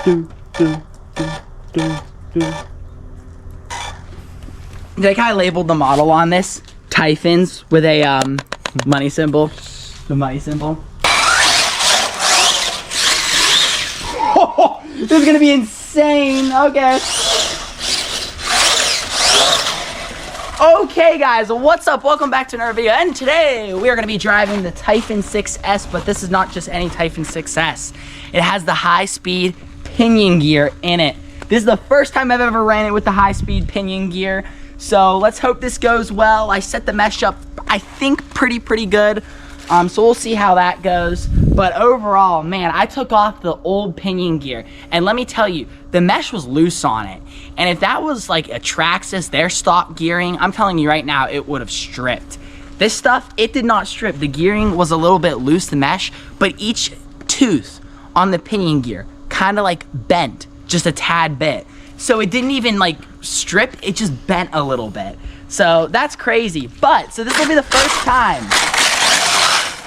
Like I labeled the model on this Typhons with a money symbol. The money symbol. Oh, this is gonna be insane. Okay. Okay guys, what's up? Welcome back to another video, and today we are going to be driving the Typhon 6S, but this is not just any Typhon 6S. It has the high-speed pinion gear in it. This is the first time I've ever ran it with the high-speed pinion gear, so let's hope this goes well. I set the mesh up, I think, pretty good, so we'll see how that goes. But overall, man, I took off the old pinion gear, and let me tell you, the mesh was loose on it. And if that was like a Traxxas, their stock gearing, I'm telling you right now, it would have stripped. This stuff, it did not strip. The gearing was a little bit loose, the mesh, but each tooth on the pinion gear kind of like bent just a tad bit. So it didn't even like strip, it just bent a little bit. So that's crazy. But, so this will be the first time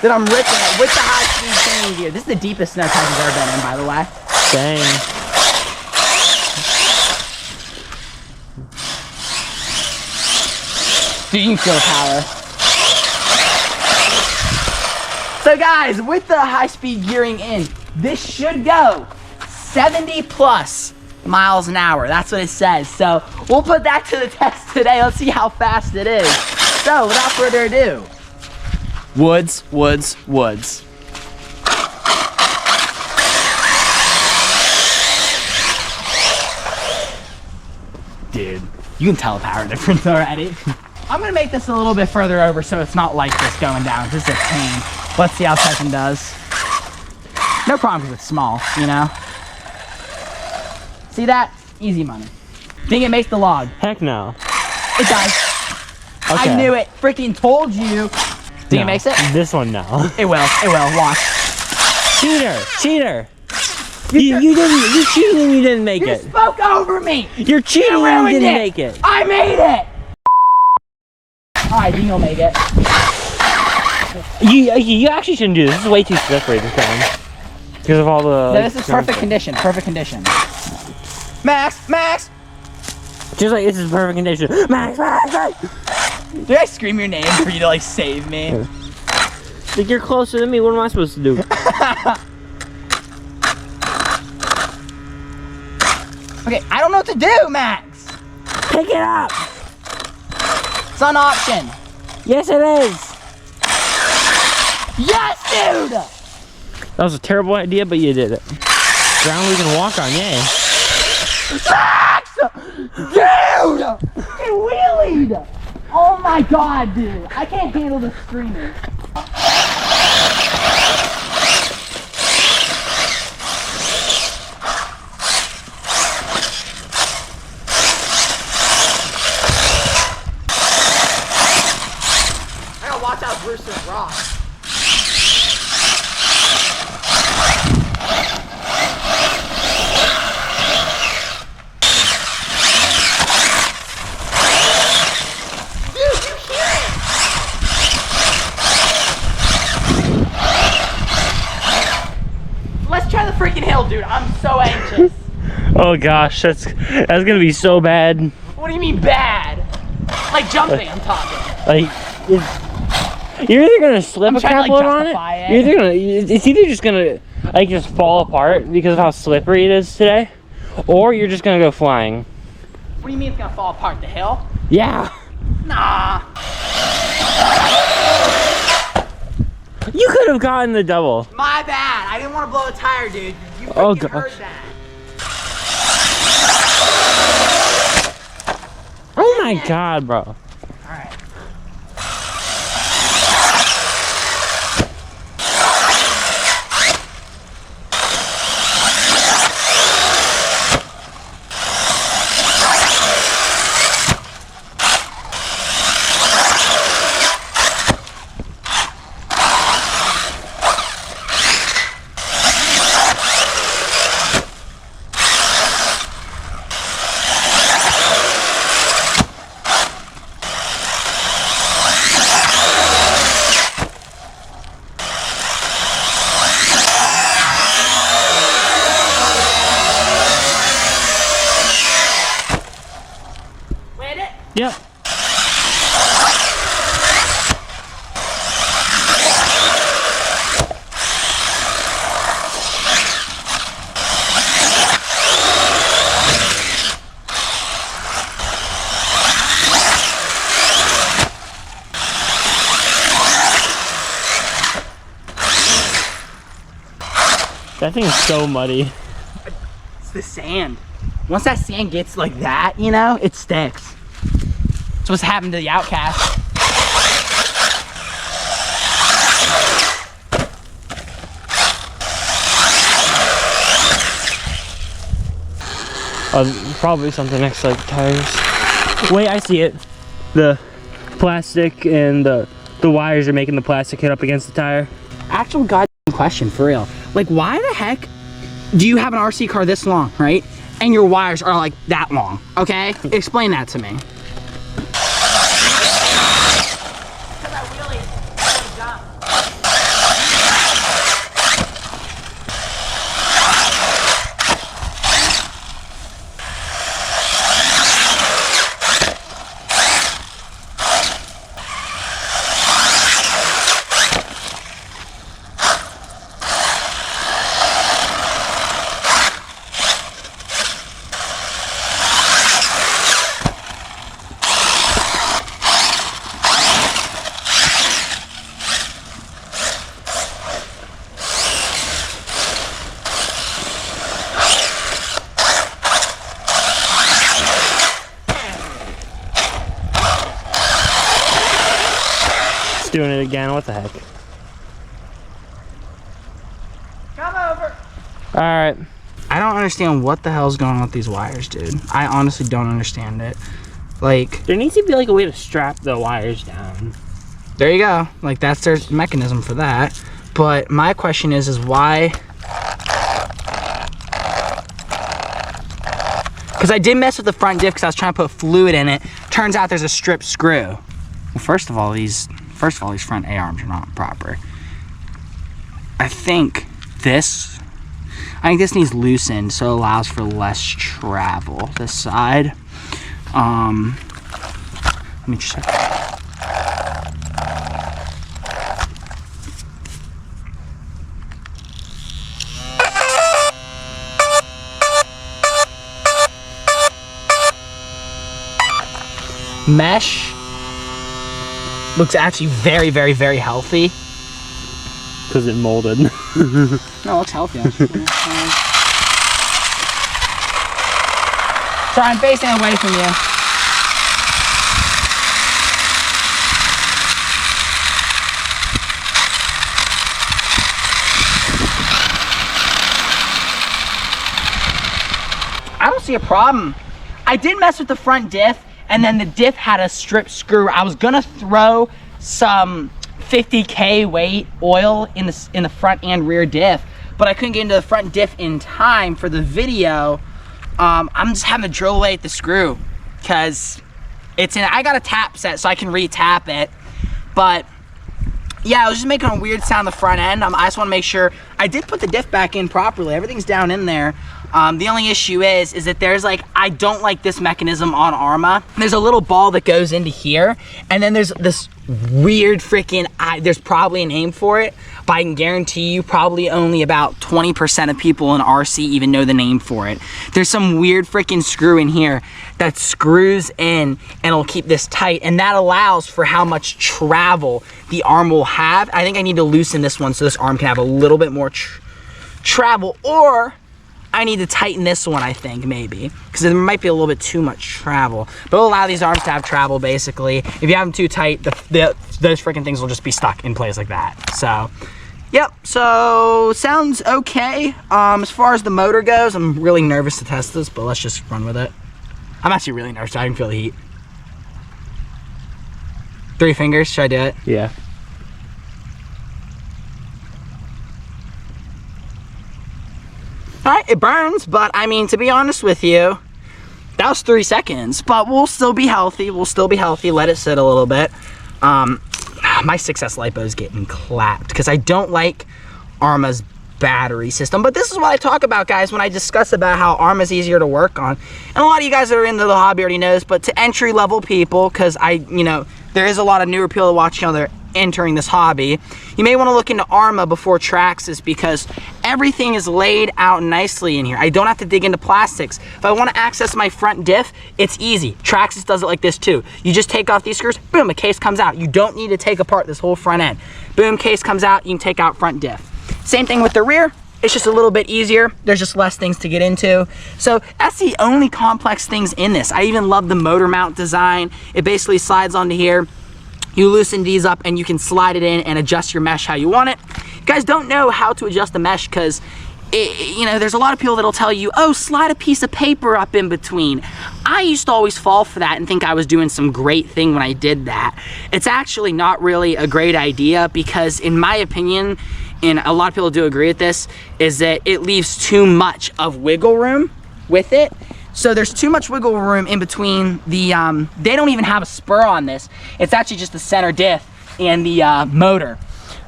that I'm ripping it with the high-speed pinion gear. This is the deepest snow Typhon's ever been in, by the way. Dang. Dude, you can feel the power. So guys, with the high-speed gearing in, this should go 70 plus miles an hour. That's what it says. So we'll put that to the test today. Let's see how fast it is. So without further ado, woods. Dude, you can tell the power difference already. I'm gonna make this a little bit further over so it's not like this going down. This is a pain. Let's see how Typhon does. No problem because it's small, you know? See that? Easy money. Think it makes the log? Heck no. It does. Okay. I knew it. Freaking told you. Think it makes it? This one, no. It will. Watch. Cheater. You cheated and you didn't make it. You spoke over me. You're cheating and you didn't make it. I made it. All right, you'll make it. You actually shouldn't do this. This is way too slippery this time. Because of all the... No, this is perfect condition. Max. Just like, this is perfect condition. Max. Did I scream your name for you to like save me? Like, you're closer than me. What am I supposed to do? Okay, I don't know what to do, Max. Pick it up. It's on option. Yes, it is. Yes, dude. That was a terrible idea, but you did it. Ground we can walk on, yay. Max! Dude! It wheelied! Oh my god, dude. I can't handle the screaming. I gotta watch out Bruce and Rock. Freaking hill, dude. I'm so anxious. Oh gosh, that's gonna be so bad. What do you mean bad? Like jumping, I'm talking. Like, you're either gonna slip a couple on it. It's either just gonna like just fall apart because of how slippery it is today, or you're just gonna go flying. What do you mean it's gonna fall apart? The hill? Yeah. Nah. You could have gotten the double. My bad. I didn't want to blow a tire, dude. You freaking heard that. Oh my god, bro. All right. Yep. That thing is so muddy. It's the sand. Once that sand gets like that, you know, it sticks. That's what's happened to the Outcast. Probably something next to like tires. Wait, I see it. The plastic and the wires are making the plastic hit up against the tire. Actual goddamn question, for real. Like, why the heck do you have an RC car this long, right? And your wires are like that long, okay? Explain that to me. Doing it again, what the heck? Come over. All right. I don't understand what the hell's going on with these wires, dude. I honestly don't understand it. Like, there needs to be like a way to strap the wires down. there you go. Like, that's their mechanism for that. But my question is why? Because I did mess with the front diff because I was trying to put fluid in it. Turns out there's a strip screw. Well, first of all, these front A-arms are not proper. I think this needs loosened so it allows for less travel. This side. Let me check. Mesh looks actually very, very, very healthy. Because it molded. No, it looks healthy actually. Sorry, I'm facing away from you. I don't see a problem. I did mess with the front diff, and then the diff had a strip screw. I was gonna throw some 50K weight oil in the front and rear diff, but I couldn't get into the front diff in time for the video. I'm just having to drill away at the screw because I got a tap set so I can re-tap it. But yeah, I was just making a weird sound on the front end. I just want to make sure I did put the diff back in properly. Everything's down in there. The only issue is that there's like, I don't like this mechanism on Arrma. There's a little ball that goes into here, and then there's this weird freaking, there's probably a name for it, but I can guarantee you probably only about 20% of people in RC even know the name for it. There's some weird freaking screw in here that screws in and it'll keep this tight, and that allows for how much travel the arm will have. I think I need to loosen this one so this arm can have a little bit more travel, or I need to tighten this one, I think, maybe, because there might be a little bit too much travel. But it'll allow these arms to have travel, basically. If you have them too tight, those freaking things will just be stuck in place like that. So, yep, so sounds okay. As far as the motor goes, I'm really nervous to test this, but let's just run with it. I'm actually really nervous. I can feel the heat. 3 fingers, should I do it? Yeah. All right, it burns, but I mean, to be honest with you, that was 3 seconds, but we'll still be healthy. We'll still be healthy. Let it sit a little bit. My 6S lipo is getting clapped because I don't like Arrma's battery system. But this is what I talk about, guys, when I discuss about how Arrma's easier to work on. And a lot of you guys that are into the hobby already know this, but to entry-level people, because there is a lot of newer people that watch that are entering this hobby, you may want to look into Arrma before Traxxas, because everything is laid out nicely in here. I don't have to dig into plastics. If I want to access my front diff, it's easy. Traxxas does it like this too. You just take off these screws, boom, a case comes out. You don't need to take apart this whole front end. Boom, case comes out, you can take out front diff. Same thing with the rear. It's just a little bit easier. There's just less things to get into. So that's the only complex things in this. I even love the motor mount design. It basically slides onto here. You loosen these up and you can slide it in and adjust your mesh how you want it. You guys don't know how to adjust the mesh because there's a lot of people that'll tell you, oh, slide a piece of paper up in between. I used to always fall for that and think I was doing some great thing when I did that. It's actually not really a great idea because, in my opinion, and a lot of people do agree with this, is that it leaves too much of wiggle room with it. So there's too much wiggle room in between the, they don't even have a spur on this. It's actually just the center diff and the motor.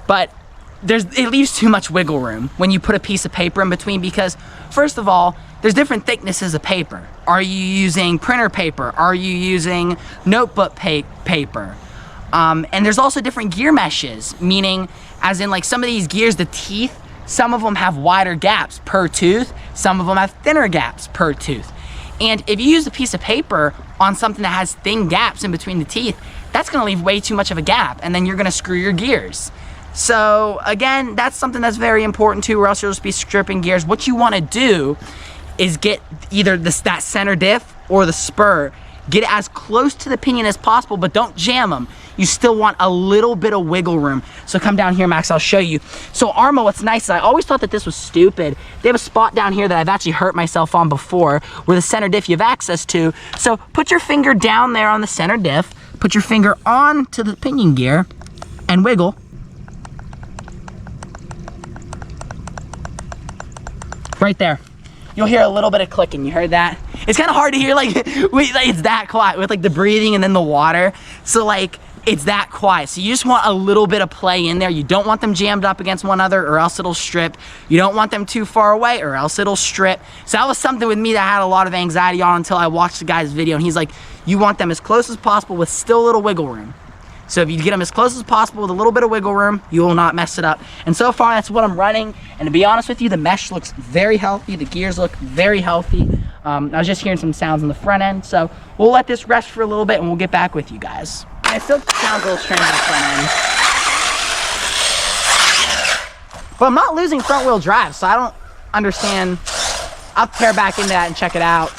But it leaves too much wiggle room when you put a piece of paper in between because, first of all, there's different thicknesses of paper. Are you using printer paper? Are you using notebook paper? And there's also different gear meshes, meaning as in like some of these gears, the teeth, some of them have wider gaps per tooth, some of them have thinner gaps per tooth. And if you use a piece of paper on something that has thin gaps in between the teeth, that's gonna leave way too much of a gap and then you're gonna screw your gears. So again, that's something that's very important too, or else you'll just be stripping gears. What you wanna do is get either that center diff or the spur, get it as close to the pinion as possible, but don't jam them. You still want a little bit of wiggle room. So come down here, Max, I'll show you. So Arrma, what's nice is I always thought that this was stupid. They have a spot down here that I've actually hurt myself on before where the center diff you have access to. So put your finger down there on the center diff, put your finger on to the pinion gear and wiggle. Right there. You'll hear a little bit of clicking. You heard that? It's kind of hard to hear, like it's that quiet with like the breathing and then the water. So like, it's that quiet. So you just want a little bit of play in there. You don't want them jammed up against one another or else it'll strip. You don't want them too far away or else it'll strip. So that was something with me that I had a lot of anxiety on until I watched the guy's video and he's like, you want them as close as possible with still a little wiggle room. So if you get them as close as possible with a little bit of wiggle room, you will not mess it up. And so far, that's what I'm running. And to be honest with you, the mesh looks very healthy. The gears look very healthy. I was just hearing some sounds on the front end. So we'll let this rest for a little bit and we'll get back with you guys. And it still sounds a little strange on the front end. But I'm not losing front wheel drive, so I don't understand. I'll tear back into that and check it out.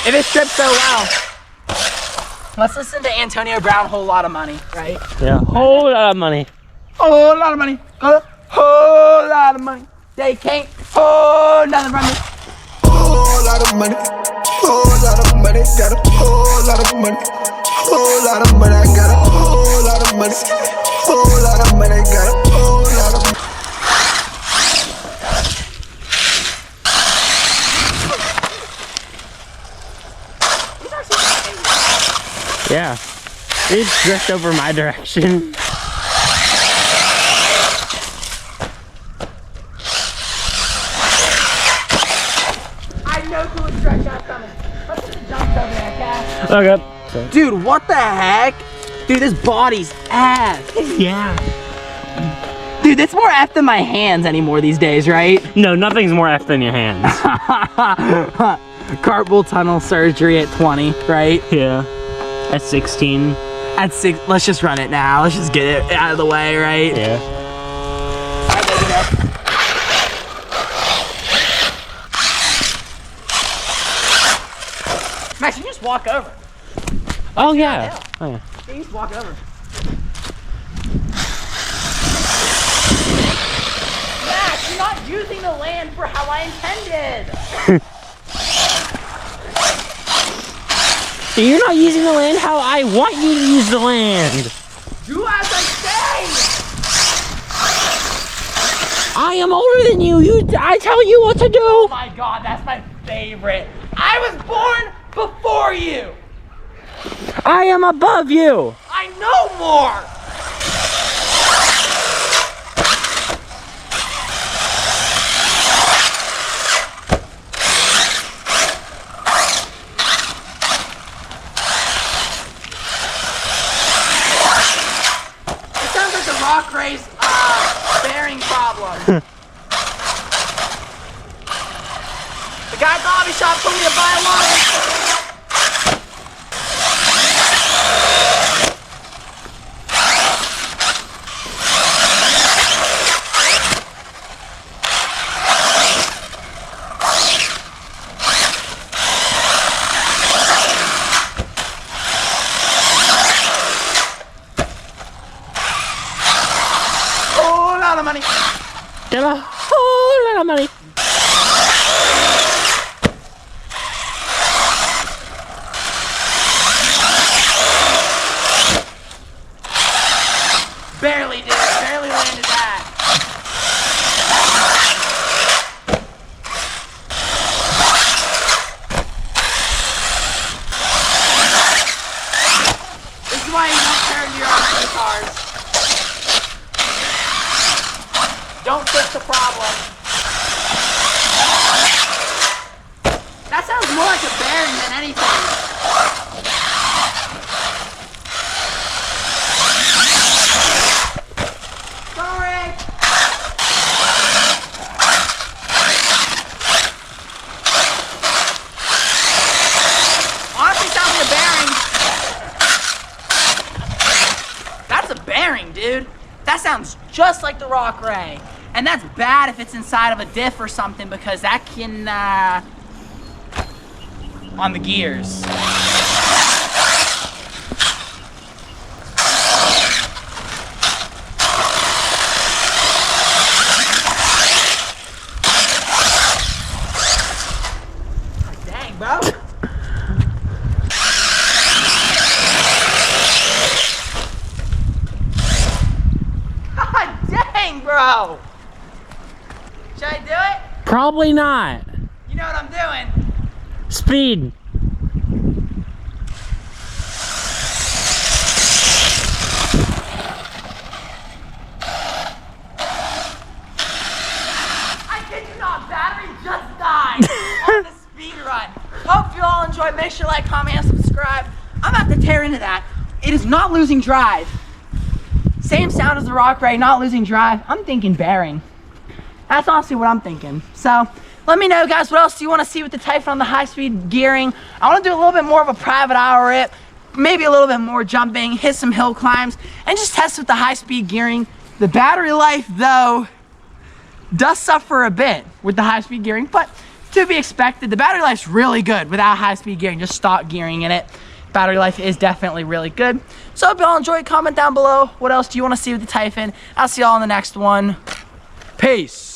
If it strips so well, let's listen to Antonio Brown, Whole Lot of Money, right? Yeah, whole lot of money. Whole lot of money, a whole lot of money. They can't hold nothing from me. Whole lot of money, whole lot of money, got a whole lot of money, whole lot of money, I got a whole lot of money, whole lot of money, got a whole lot of money. Yeah, it drift over my direction. I know who would stretch out coming. Let's put the jumps over there, Cass. Okay. Dude, what the heck? Dude, this body's ass. Yeah. Dude, it's more F than my hands anymore these days, right? No, nothing's more F than your hands. Carpal tunnel surgery at 20, right? Yeah. At 16. At 6, let's just run it now. Let's just get it out of the way, right? Yeah. All right, baby, Max, you just walk over. Oh yeah. Oh, yeah. You just walk over. Max, you're not using the land for how I intended. You're not using the land how I want you to use the land. Do as I say. I am older than you. I tell you what to do. Oh my God, that's my favorite. I was born before you. I am above you. I know more. guy at the hobby shop told me to buy a lot of money. Get a whole lot of money. Barely did. Barely landed that. This is why you don't turn your own cars. Don't fix the problem. That sounds more like a bearing than anything. Sorry. Honestly, sounds like a bearing. That's a bearing, dude. That sounds just like the Rock Ray. And that's bad if it's inside of a diff or something, because that can, on the gears. Dang, bro. God dang, bro. Should I do it? Probably not. You know what I'm doing. Speed. I kid you not, battery just died on the speed run. Hope you all enjoyed. Make sure to like, comment, and subscribe. I'm about to tear into that. It is not losing drive. Same sound as the Rock Ray, not losing drive. I'm thinking bearing. That's honestly what I'm thinking. So let me know, guys, what else do you want to see with the Typhon on the high-speed gearing? I want to do a little bit more of a private hour rip, maybe a little bit more jumping, hit some hill climbs, and just test with the high-speed gearing. The battery life, though, does suffer a bit with the high-speed gearing, but to be expected. The battery life's really good without high-speed gearing, just stock gearing in it. Battery life is definitely really good. So hope you all enjoyed. Comment down below. What else do you want to see with the Typhon? I'll see y'all in the next one. Peace.